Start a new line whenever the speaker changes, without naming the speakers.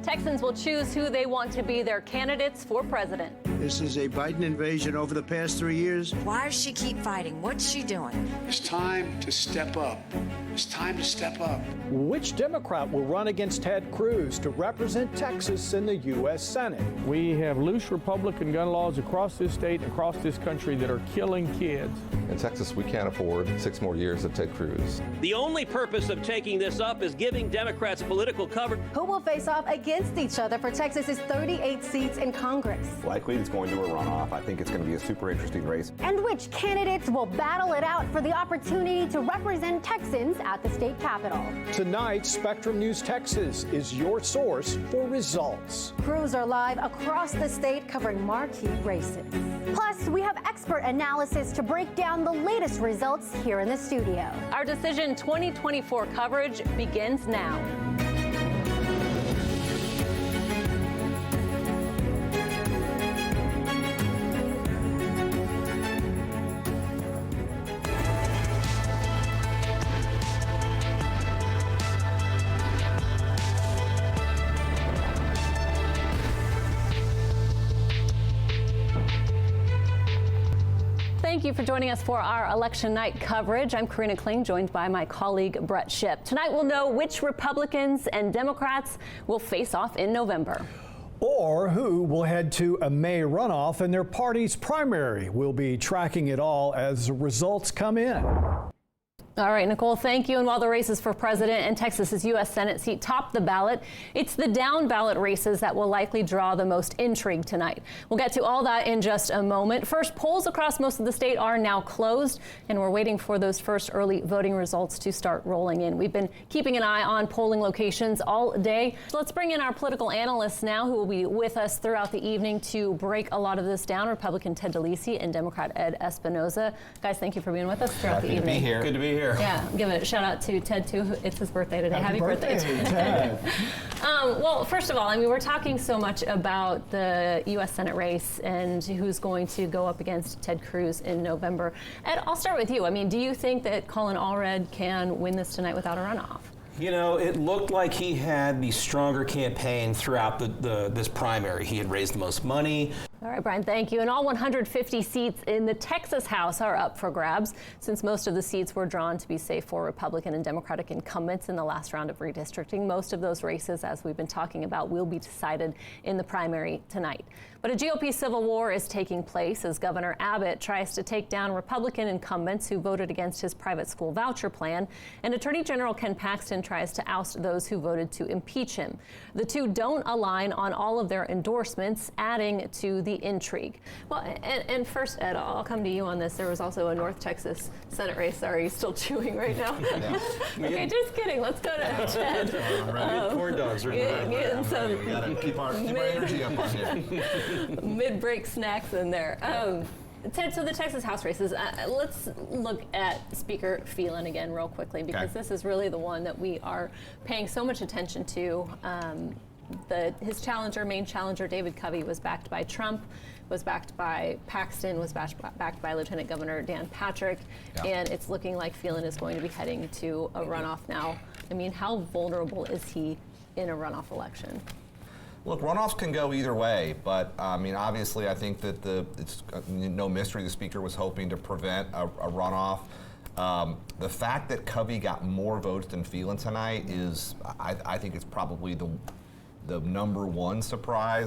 Texans will choose who they want to be their candidates for president.
This is a Biden invasion over the past 3 years.
Why does she keep fighting? What's she doing?
It's time to step up. It's time to step up.
Which Democrat will run against Ted Cruz to represent Texas in the U.S. Senate?
We have loose Republican gun laws across this state and across this country that are killing kids.
In Texas, we can't afford 6 more years of Ted Cruz.
The only purpose of taking this up is giving Democrats political cover.
Who will face off against each other for Texas's 38 seats in Congress?
Likely it's going to a runoff. I think it's going to be a super interesting race.
And which candidates will battle it out for the opportunity to represent Texans at the state capitol?
Tonight, Spectrum News Texas is your source for results.
Crews are live across the state covering marquee races. Plus, we have expert analysis to break down the latest results here in the studio.
Our Decision 2024 coverage begins now. Thank you for joining us for our election night coverage. I'm Karina Kling, joined by my colleague Brett Shipp. Tonight we'll know which Republicans and Democrats will face off in November.
Or who will head to a May runoff in their party's primary. We'll be tracking it all as the results come in.
All right, Nicole, thank you. And while the races for president and Texas's U.S. Senate seat top the ballot, it's the down ballot races that will likely draw the most intrigue tonight. We'll get to all that in just a moment. First, polls across most of the state are now closed, and we're waiting for those first early voting results to start rolling in. We've been keeping an eye on polling locations all day. So let's bring in our political analysts now who will be with us throughout the evening to break a lot of this down. Republican Ted DeLisi and Democrat Ed Espinoza. Guys, thank you for being with us throughout the evening.
Good to be here.
Yeah, give a shout out to Ted too. It's his birthday today. Happy birthday,
Ted.
Well, first of all, I mean, we're talking so much about the U.S. Senate race and who's going to go up against Ted Cruz in November. Ed, I'll start with you. I mean, do you think that Colin Allred can win this tonight without a runoff?
You know, it looked like he had the stronger campaign throughout this primary. He had raised the most money.
All right, Brian, thank you. And all 150 seats in the Texas House are up for grabs, since most of the seats were drawn to be safe for Republican and Democratic incumbents in the last round of redistricting. Most of those races, as we've been talking about, will be decided in the primary tonight. But a GOP civil war is taking place as Governor Abbott tries to take down Republican incumbents who voted against his private school voucher plan, and Attorney General Ken Paxton tries to oust those who voted to impeach him. The two don't align on all of their endorsements, adding to the intrigue. Well, and first, Ed, I'll come to you on this. There was also a North Texas Senate race. Sorry, are you still chewing right now? Yeah. Okay, just kidding. Let's go to Ted.
Corn dogs are
getting some
we gotta keep our energy up on here.
Mid-break snacks in there. Ted, so the Texas House races, let's look at Speaker Phelan again real quickly, because this is really the one that we are paying so much attention to. His challenger, main challenger, David Covey, was backed by Trump, was backed by Paxton, was backed by Lieutenant Governor Dan Patrick, and it's looking like Phelan is going to be heading to a runoff now. I mean, how vulnerable is he in a runoff election?
Look, runoffs can go either way, but I mean, obviously, I think that it's no mystery the speaker was hoping to prevent a runoff. The fact that Covey got more votes than Phelan tonight is, I think, it's probably the number one surprise.